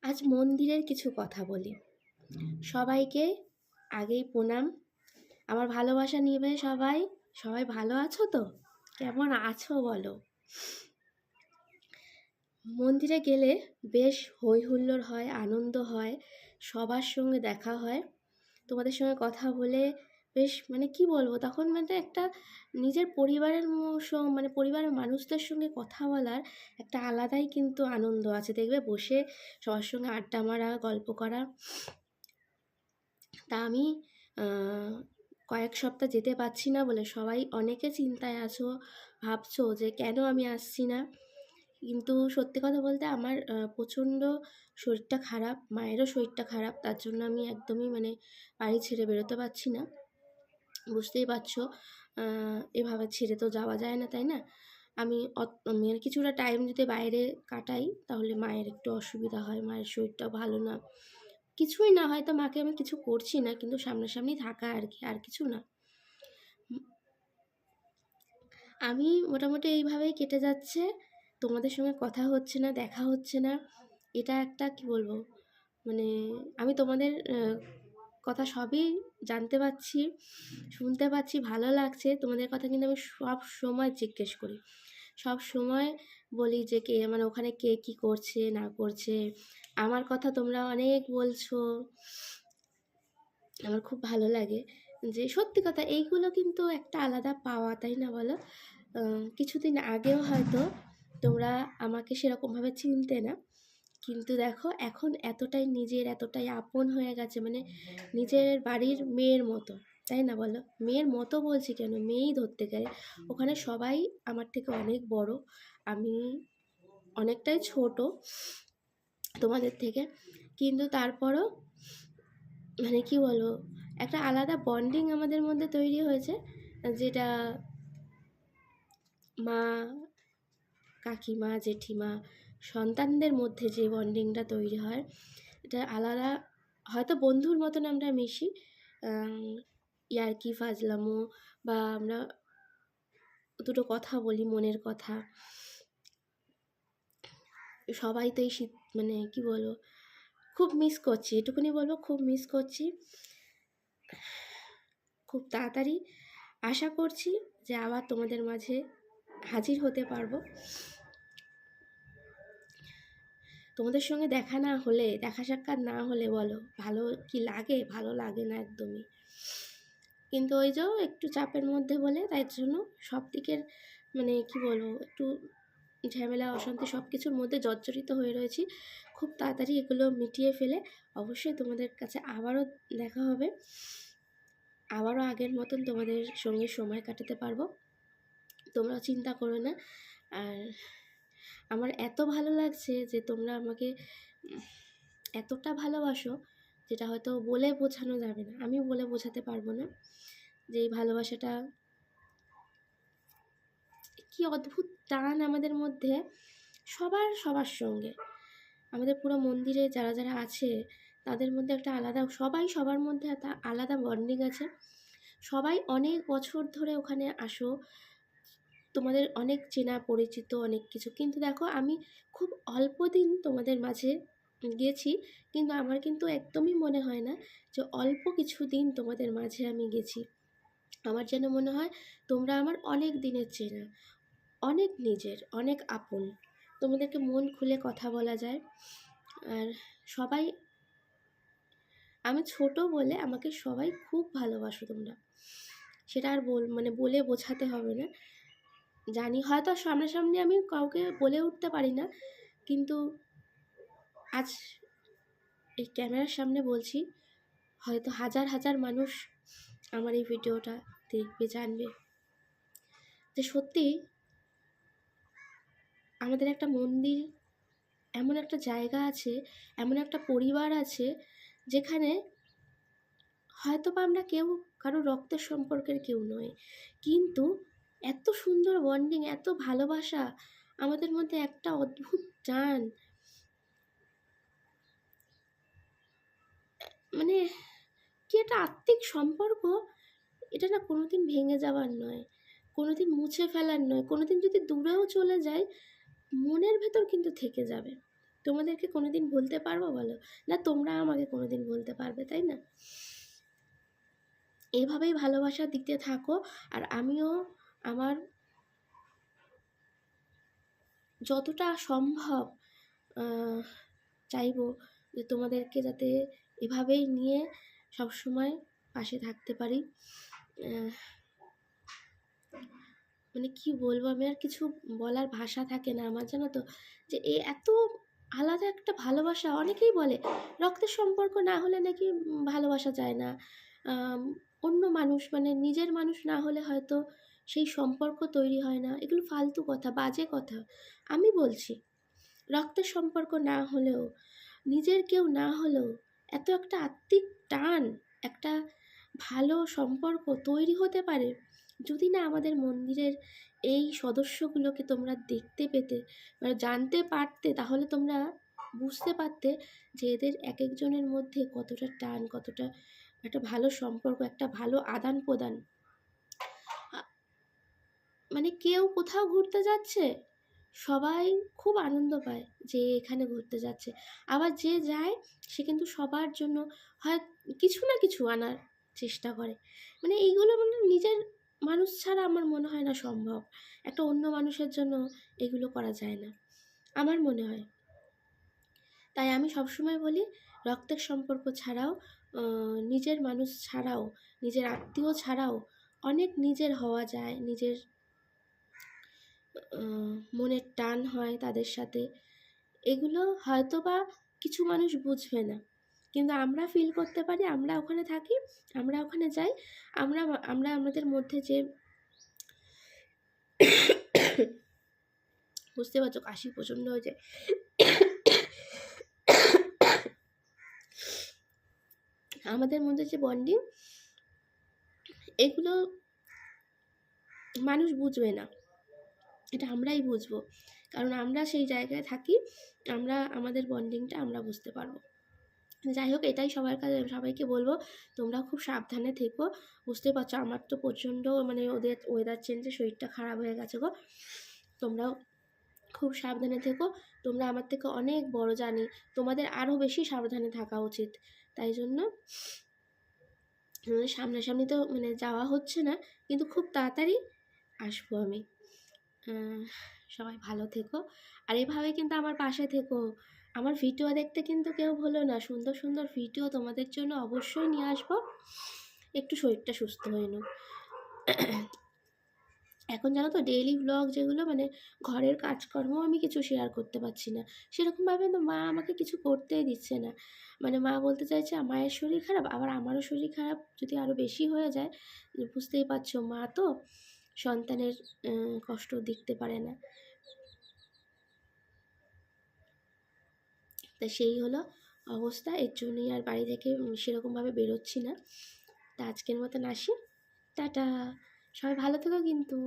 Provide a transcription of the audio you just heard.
আজ মন্দিরের কিছু কথা বলি। সবাইকে আগেই প্রণাম। আমার ভালোবাসা নিবে সবাই। সবাই ভালো আছো তো? কেমন আছো বলো? মন্দিরে গেলে বেশ হই হুল্লোড় হয়, আনন্দ হয়, সবার সঙ্গে দেখা হয়। তোমাদের সঙ্গে কথা বলে বেশ কি বলবো, তখন একটা নিজের পরিবারের পরিবারের মানুষদের সঙ্গে কথা বলার একটা আলাদাই কিন্তু আনন্দ আছে। দেখবে বসে সবার সঙ্গে আড্ডা মারা, গল্প করা। তা আমি কয়েক সপ্তাহ যেতে পারছি না বলে সবাই অনেকে চিন্তায় আছো, ভাবছো যে কেন আমি আসছি না। কিন্তু সত্যি কথা বলতে আমার প্রচণ্ড শরীরটা খারাপ, মায়েরও শরীরটা খারাপ, তার জন্য আমি একদমই বাড়ি ছেড়ে বেরোতে পারছি না। বুঝতেই পারছো, এভাবে ছেড়ে তো যাওয়া যায় না, তাই না? আমি কিছুটা টাইম যদি বাইরে কাটাই তাহলে মায়ের একটু অসুবিধা হয়, মায়ের শরীরটাও ভালো না। কিছুই না, হয়তো মাকে আমি কিছু করছি না, কিন্তু সামনাসামনি থাকা আর কি, আর কিছু না। আমি মোটামুটি এইভাবেই কেটে যাচ্ছে। তোমাদের সঙ্গে কথা হচ্ছে না, দেখা হচ্ছে না। এটা একটা কি বলবো, আমি তোমাদের কথা সবই জানতে পারছি, শুনতে পাচ্ছি, ভালো লাগছে। তোমাদের কথা কিন্তু আমি সব সময় জিজ্ঞেস করি, সব সময় বলি যে কে ওখানে কে কী করছে না করছে। আমার কথা তোমরা অনেক বলছো, আমার খুব ভালো লাগে। যে সত্যি কথা, এইগুলো কিন্তু একটা আলাদা পাওয়া, তাই না বলো? কিছুদিন আগেও হয়তো তোমরা আমাকে সেরকমভাবে চিনতে না, কিন্তু দেখো এখন এতটাই নিজের, এতটাই আপন হয়ে গেছে, নিজের বাড়ির মেয়ের মতো, তাই না বলো? মেয়ের মতো বলছি কেন, মেয়েই ধরতে গেলে। ওখানে সবাই আমার থেকে অনেক বড়, আমি অনেকটাই ছোট তোমাদের থেকে, কিন্তু তারপরও কি বলবো, একটা আলাদা বন্ডিং আমাদের মধ্যে তৈরি হয়েছে, যেটা মা, কাকিমা, জেঠিমা, সন্তানদের মধ্যে যে বন্ডিংটা তৈরি হয়, এটা আলাদা। হয়তো বন্ধুর মতন আমরা মিশি, ইয়ার্কি ফাজলামো, বা আমরা দুটো কথা বলি, মনের কথা। সবাই তো এই শীত কি বলবো, খুব মিস করছি, এটুকুনি বলবো, খুব মিস করছি। খুব তাড়াতাড়ি আশা করছি যে আবার তোমাদের মাঝে হাজির হতে পারবো। তোমাদের সঙ্গে দেখা না হলে, দেখা সাক্ষাৎ না হলে বলো ভালো কি লাগে? ভালো লাগে না একদমই। কিন্তু ওই যে একটু চাপের মধ্যে বলে, তাই জন্য সব দিকের কি বলবো, একটু ঝামেলা, অশান্তি সব কিছুর মধ্যে জর্জরিত হয়ে রয়েছি। খুব তাড়াতাড়ি এগুলো মিটিয়ে ফেলে অবশ্যই তোমাদের কাছে আবারও দেখা হবে, আবারও আগের মতন তোমাদের সঙ্গে সময় কাটাতে পারবো। তোমরা চিন্তা করো না। আর আমার এত ভালো লাগছে যে তোমরা আমাকে এতটা ভালোবাসো, যেটা হয়তো বলে বোঝানো যাবে না, আমি বলে বোঝাতে পারবো না যে এই ভালোবাসাটা কি অদ্ভুত টান আমাদের মধ্যে, সবার সঙ্গে। আমাদের পুরো মন্দিরে যারা যারা আছে তাদের মধ্যে একটা আলাদা, সবাই সবার মধ্যে একটা আলাদা বন্ডিং আছে। সবাই অনেক বছর ধরে ওখানে আসো, তোমাদের অনেক চেনা পরিচিত অনেক কিছু। কিন্তু দেখো, আমি খুব অল্প দিন তোমাদের মাঝে গেছি, কিন্তু আমার কিন্তু একদমই মনে হয় না যে অল্প কিছু দিন তোমাদের মাঝে আমি গেছি। আমার যেন মনে হয় তোমরা আমার অনেক দিনের চেনা, অনেক নিজের, অনেক আপন। তোমাদেরকে মন খুলে কথা বলা যায়। আর সবাই, আমি ছোট বলে আমাকে সবাই খুব ভালোবাসো তোমরা, সেটা আর বলে বোঝাতে হবে না। জানি হয়তো সামনাসামনি আমি কাউকে বলে উঠতে পারি না, কিন্তু আজ এই ক্যামেরার সামনে বলছি, হয়তো হাজার হাজার মানুষ আমার এই ভিডিওটা দেখবে, জানবে যে সত্যি আমাদের একটা মন্দির, এমন একটা জায়গা আছে, এমন একটা পরিবার আছে, যেখানে হয়তো বা আমরা কেউ কারো রক্তের সম্পর্কের কেউ নয়, কিন্তু এত সুন্দর বন্ডিং, এত ভালোবাসা আমাদের মধ্যে, একটা অদ্ভুত টান, কি একটা আত্মিক সম্পর্ক। এটা না কোনোদিন ভেঙে যাওয়ার নয়, কোনোদিন মুছে ফেলার নয়, কোনোদিন যদি দূরেও চলে যায় মনের ভেতর কিন্তু থেকে যাবে। তোমাদেরকে কোনোদিন ভুলতে পারবো বলো? না তোমরা আমাকে কোনোদিন ভুলতে পারবে, তাই না? এভাবেই ভালোবাসা দিতে থাকো। আর আমিও আমার যতটা সম্ভব চাইবো যে তোমাদেরকে যাতে এভাবেই নিয়ে সবসময় পাশে থাকতে পারি। মানে কি বলবো, আমি আর কিছু বলার ভাষা থাকে না আমার, জানো তো, যে এত আলাদা একটা ভালোবাসা। অনেকেই বলে রক্তের সম্পর্ক না হলে নাকি ভালোবাসা যায় না, অন্য মানুষ মানে নিজের মানুষ না হলে হয়তো সেই সম্পর্ক তৈরি হয় না। এগুলো ফালতু কথা, বাজে কথা। আমি বলছি রক্তের সম্পর্ক না হলেও, নিজের কেউ না হলেও এত একটা আত্মিক টান, একটা ভালো সম্পর্ক তৈরি হতে পারে যদি না আমাদের মন্দিরের এই সদস্যগুলোকে তোমরা দেখতে পেতে, মানে জানতে পারতে, তাহলে তোমরা বুঝতে পারতে যে এদের এক একজনের মধ্যে কতটা টান, কতটা একটা ভালো সম্পর্ক, একটা ভালো আদান প্রদান। মানে কেউ কোথাও ঘুরতে যাচ্ছে, সবাই খুব আনন্দ পায় যে এখানে ঘুরতে যাচ্ছে। আবার যে যায় সে কিন্তু সবার জন্য হয় কিছু না কিছু আনার চেষ্টা করে। মানে এইগুলো মানে নিজের মানুষ ছাড়া আমার মনে হয় না সম্ভব। একটা অন্য মানুষের জন্য এগুলো করা যায় না আমার মনে হয়। তাই আমি সবসময় বলি রক্তের সম্পর্ক ছাড়াও, নিজের মানুষ ছাড়াও, নিজের আত্মীয় ছাড়াও অনেক নিজের হওয়া যায়। নিজের মনের টান হয় তাদের সাথে। এগুলো হয়তো বা কিছু মানুষ বুঝবে না, কিন্তু আমরা ফিল করতে পারি। আমরা ওখানে থাকি, আমরা ওখানে যাই, আমরা আমরা আমাদের মধ্যে যে বুঝতে পারছো, কাশি প্রচণ্ড হয়ে যায়। আমাদের মধ্যে যে বন্ডিং, এগুলো মানুষ বুঝবে না, এটা আমরাই বুঝবো, কারণ আমরা সেই জায়গায় থাকি। আমরা আমাদের বন্ডিংটা আমরা বুঝতে পারবো। যাই হোক, এটাই সবার কাছে সবাইকে বলবো, তোমরা খুব সাবধানে থেকো। বুঝতে পারছো আমার তো প্রচণ্ড মানে ওদের ওয়েদার চেঞ্জে শরীরটা খারাপ হয়ে গেছে গো। তোমরাও খুব সাবধানে থেকো। তোমরা আমার থেকে অনেক বড়, জানি তোমাদের আরও বেশি সাবধানে থাকা উচিত। তাই জন্য সামনাসামনি তো মানে যাওয়া হচ্ছে না, কিন্তু খুব তাড়াতাড়ি আসবো আমি। সবাই ভালো থেকো, আর এভাবে কিন্তু আমার পাশে থেকো। আমার ভিডিও দেখতে কিন্তু কেউ ভুলো না, সুন্দর সুন্দর ভিডিও তোমাদের জন্য অবশ্যই নিয়ে আসবো। একটু শরীরটা সুস্থ হয়ে নাও। এখন জানো তো ডেইলি ব্লগ যেগুলো, মানে ঘরের কাজকর্ম আমি কিছু শেয়ার করতে পারছি না সেরকমভাবে। তো মা আমাকে কিছু করতেই দিচ্ছে না। মানে মা বলতে চাইছে মায়ের শরীর খারাপ, আবার আমারও শরীর খারাপ যদি আরও বেশি হয়ে যায়, বুঝতেই পারছো মা তো সন্তানের কষ্ট দেখতে পারে না। তা সেই হলো অবস্থা, এর জন্যই আর বাড়ি থেকে সেরকমভাবে বেরোচ্ছি না। তা আজকের মতন আসি, টাটা। সবাই ভালো থেকো কিন্তু।